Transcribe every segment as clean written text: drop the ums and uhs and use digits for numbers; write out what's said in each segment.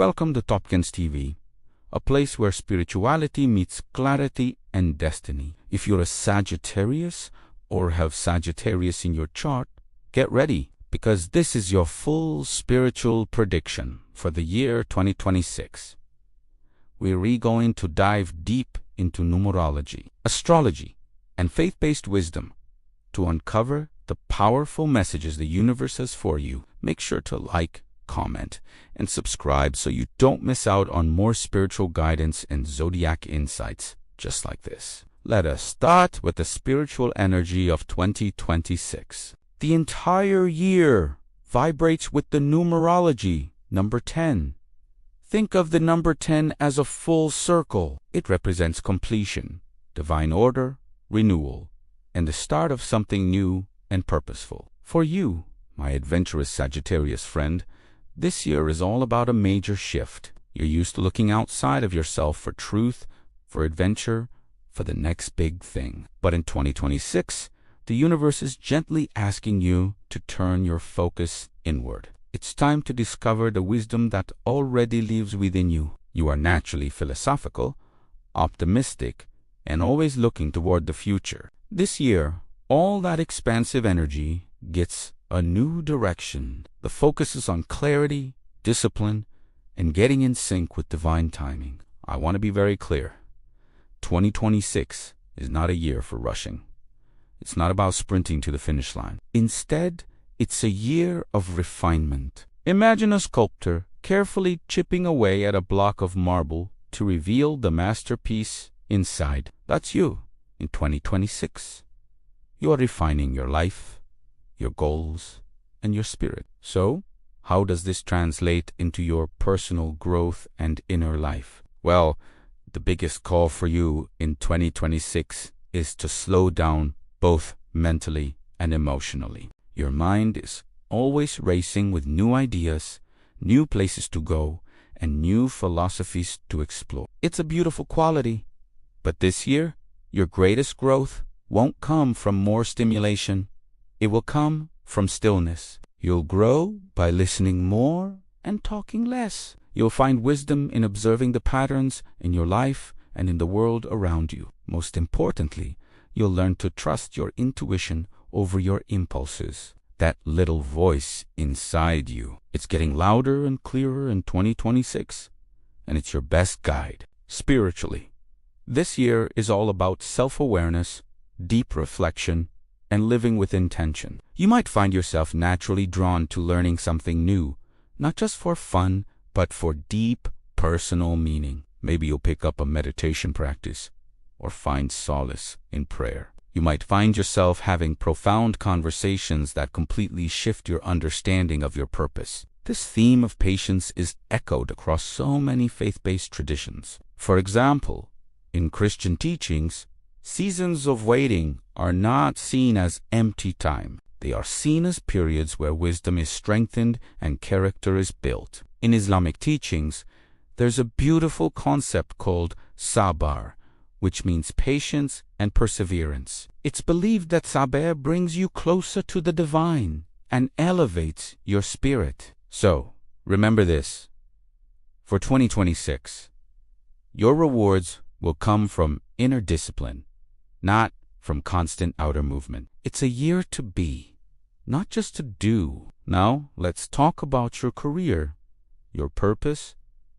Welcome to TOPKUNS TV, a place where spirituality meets clarity and destiny. If you're a Sagittarius or have Sagittarius in your chart, get ready, because this is your full spiritual prediction for the year 2026. We're going to dive deep into numerology, astrology, and faith-based wisdom to uncover the powerful messages the universe has for you. Make sure to like, comment, and subscribe so you don't miss out on more spiritual guidance and zodiac insights just like this. Let us start with the spiritual energy of 2026. The entire year vibrates with the numerology number 10. Think of the number 10 as a full circle. It represents completion, divine order, renewal, and the start of something new and purposeful. For you, my adventurous Sagittarius friend, this year is all about a major shift. You're used to looking outside of yourself for truth, for adventure, for the next big thing. But in 2026, the universe is gently asking you to turn your focus inward. It's time to discover the wisdom that already lives within you. You are naturally philosophical, optimistic, and always looking toward the future. This year, all that expansive energy gets a new direction. The focus is on clarity, discipline, and getting in sync with divine timing. I want to be very clear. 2026 is not a year for rushing. It's not about sprinting to the finish line. Instead, it's a year of refinement. Imagine a sculptor carefully chipping away at a block of marble to reveal the masterpiece inside. That's you in 2026. You are refining your life, your goals, and your spirit. So, how does this translate into your personal growth and inner life? Well, the biggest call for you in 2026 is to slow down both mentally and emotionally. Your mind is always racing with new ideas, new places to go, and new philosophies to explore. It's a beautiful quality, but this year, your greatest growth won't come from more stimulation. It will come from stillness. You'll grow by listening more and talking less. You'll find wisdom in observing the patterns in your life and in the world around you. Most importantly, you'll learn to trust your intuition over your impulses. That little voice inside you. It's getting louder and clearer in 2026, and it's your best guide. Spiritually, this year is all about self-awareness, deep reflection, and living with intention. You might find yourself naturally drawn to learning something new, not just for fun, but for deep personal meaning. Maybe you'll pick up a meditation practice or find solace in prayer. You might find yourself having profound conversations that completely shift your understanding of your purpose. This theme of patience is echoed across so many faith-based traditions. For example, in Christian teachings, seasons of waiting are not seen as empty time. They are seen as periods where wisdom is strengthened and character is built. In Islamic teachings, there's a beautiful concept called sabar, which means patience and perseverance. It's believed that sabr brings you closer to the divine and elevates your spirit. So, remember this. For 2026, your rewards will come from inner discipline, not from constant outer movement. It's a year to be, not just to do. Now, let's talk about your career, your purpose,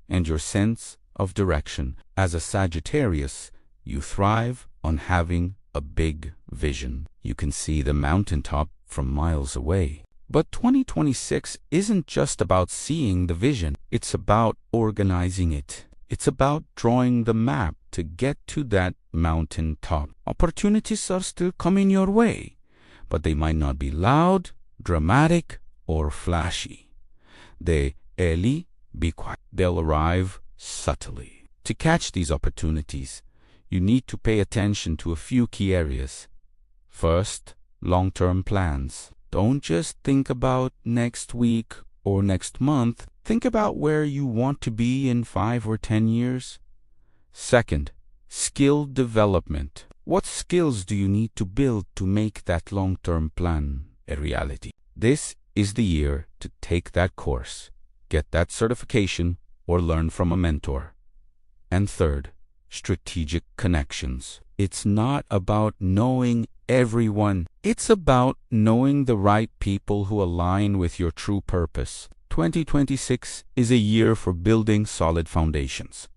and your sense of direction. As a Sagittarius, you thrive on having a big vision. You can see the mountaintop from miles away. But 2026 isn't just about seeing the vision. It's about organizing it. It's about drawing the map to get to that mountaintop. Opportunities are still coming your way, but they might not be loud, dramatic, or flashy. Be quiet. They'll arrive subtly. To catch these opportunities, you need to pay attention to a few key areas. First, long-term plans. Don't just think about next week or next month. Think about where you want to be in 5 or 10 years. Second, skill development. What skills do you need to build to make that long-term plan a reality? This is the year to take that course, get that certification, or learn from a mentor. And third, strategic connections. It's not about knowing everyone. It's about knowing the right people who align with your true purpose. 2026 is a year for building solid foundations.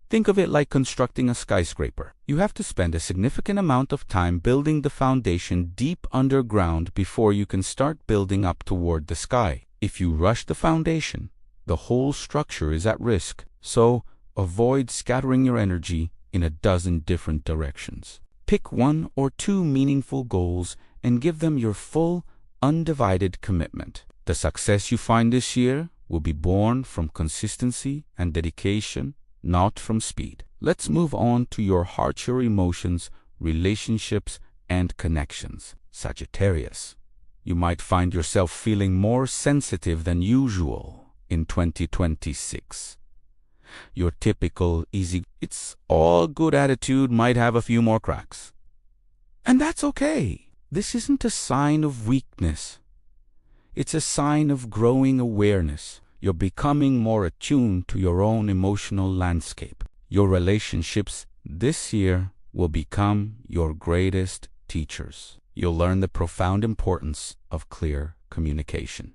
Think of it like constructing a skyscraper. You have to spend a significant amount of time building the foundation deep underground before you can start building up toward the sky. If you rush the foundation, the whole structure is at risk. So, avoid scattering your energy in a dozen different directions. Pick 1 or 2 meaningful goals and give them your full, undivided commitment. The success you find this year will be born from consistency and dedication, not from speed. Let's move on to your heart, your emotions, relationships, and connections. Sagittarius, you might find yourself feeling more sensitive than usual in 2026. Your typical easy, it's all good attitude might have a few more cracks. And that's okay. This isn't a sign of weakness. It's a sign of growing awareness. You're becoming more attuned to your own emotional landscape. Your relationships this year will become your greatest teachers. You'll learn the profound importance of clear communication.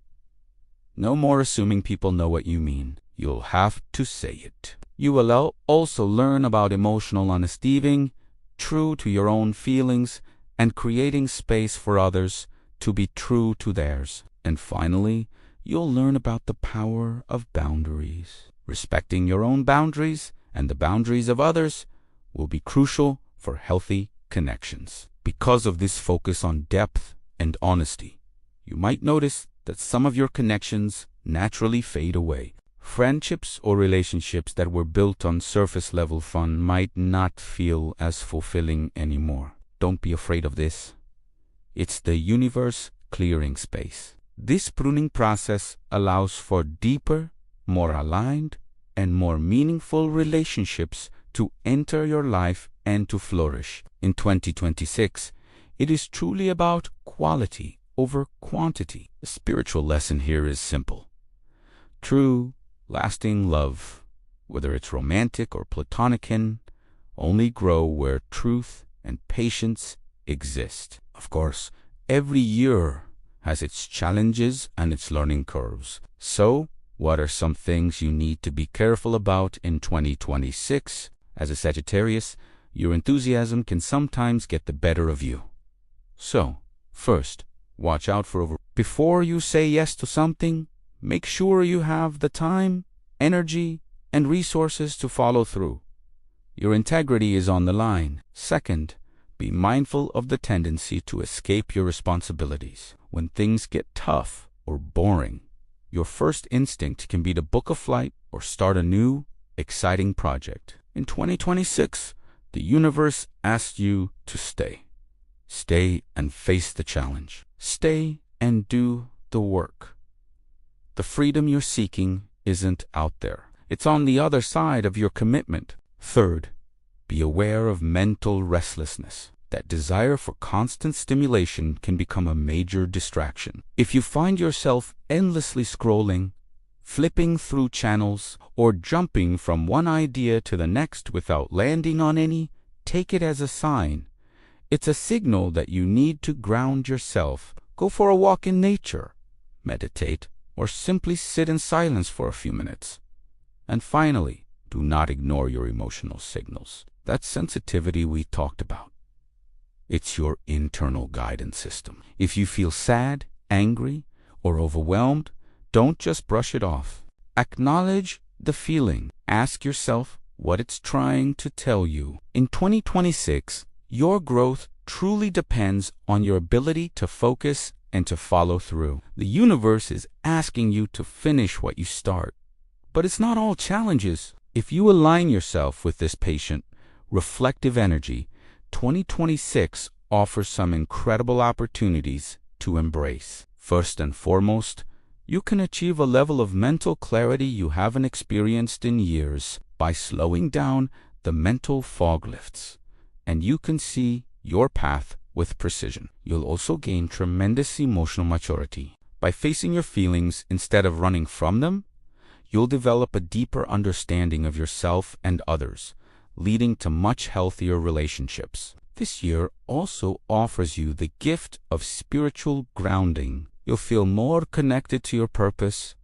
No more assuming people know what you mean. You'll have to say it. You will also learn about emotional honesty, being true to your own feelings, and creating space for others to be true to theirs. And finally, you'll learn about the power of boundaries. Respecting your own boundaries and the boundaries of others will be crucial for healthy connections. Because of this focus on depth and honesty, you might notice that some of your connections naturally fade away. Friendships or relationships that were built on surface-level fun might not feel as fulfilling anymore. Don't be afraid of this. It's the universe clearing space. This pruning process allows for deeper, more aligned, and more meaningful relationships to enter your life and to flourish. In 2026, it is truly about quality over quantity. The spiritual lesson here is simple. True, lasting love, whether it's romantic or platonic, can only grow where truth and patience exist. Of course, every year has its challenges and its learning curves. So, what are some things you need to be careful about in 2026? As a Sagittarius, your enthusiasm can sometimes get the better of you. So, first, watch out for Before you say yes to something, make sure you have the time, energy, and resources to follow through. Your integrity is on the line. Second, be mindful of the tendency to escape your responsibilities. When things get tough or boring, your first instinct can be to book a flight or start a new, exciting project. In 2026, the universe asks you to stay. Stay and face the challenge. Stay and do the work. The freedom you're seeking isn't out there. It's on the other side of your commitment. Third, be aware of mental restlessness. That desire for constant stimulation can become a major distraction. If you find yourself endlessly scrolling, flipping through channels, or jumping from one idea to the next without landing on any, take it as a sign. It's a signal that you need to ground yourself. Go for a walk in nature, meditate, or simply sit in silence for a few minutes. And finally, do not ignore your emotional signals. That sensitivity we talked about. It's your internal guidance system. If you feel sad, angry, or overwhelmed, don't just brush it off. Acknowledge the feeling. Ask yourself what it's trying to tell you. In 2026, your growth truly depends on your ability to focus and to follow through. The universe is asking you to finish what you start. But it's not all challenges. If you align yourself with this patient, reflective energy, 2026 offers some incredible opportunities to embrace. First and foremost, you can achieve a level of mental clarity you haven't experienced in years by slowing down the mental fog lifts, and you can see your path with precision. You'll also gain tremendous emotional maturity. By facing your feelings instead of running from them, you'll develop a deeper understanding of yourself and others, leading to much healthier relationships. This year also offers you the gift of spiritual grounding. You'll feel more connected to your purpose,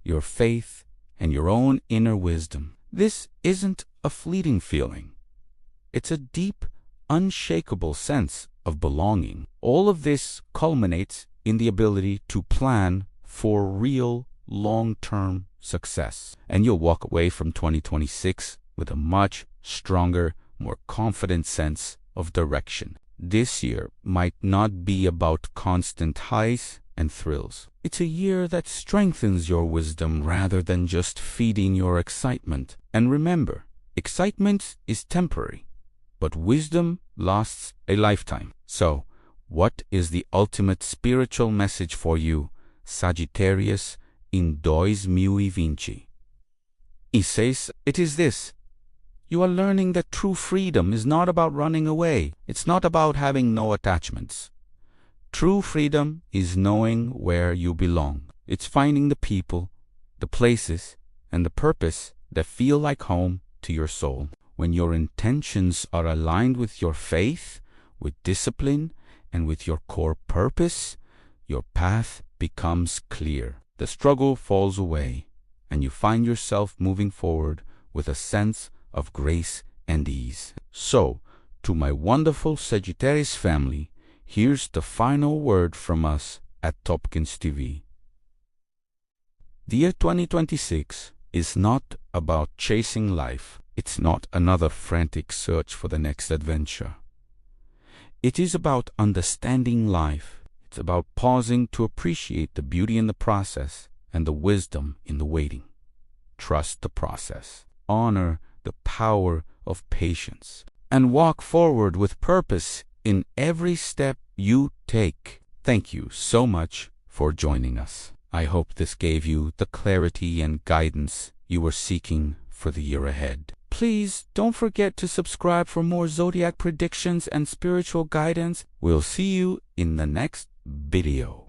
your faith, and your own inner wisdom. This isn't a fleeting feeling. It's a deep, unshakable sense of belonging. All of this culminates in the ability to plan for real, long-term success. And you'll walk away from 2026 with a much stronger, more confident sense of direction. This year might not be about constant highs and thrills. It's a year that strengthens your wisdom rather than just feeding your excitement. And remember, excitement is temporary, but wisdom lasts a lifetime. So, what is the ultimate spiritual message for you, Sagittarius, in 2020? It is this. You are learning that true freedom is not about running away. It's not about having no attachments. True freedom is knowing where you belong. It's finding the people, the places, and the purpose that feel like home to your soul. When your intentions are aligned with your faith, with discipline, and with your core purpose, your path becomes clear. The struggle falls away, and you find yourself moving forward with a sense of grace and ease. So, to my wonderful Sagittarius family, here's the final word from us at TOPKUNS TV. The year 2026 is not about chasing life. It's not another frantic search for the next adventure. It is about understanding life. It's about pausing to appreciate the beauty in the process and the wisdom in the waiting. Trust the process. Honor the power of patience. And walk forward with purpose in every step you take. Thank you so much for joining us. I hope this gave you the clarity and guidance you were seeking for the year ahead. Please don't forget to subscribe for more zodiac predictions and spiritual guidance. We'll see you in the next video.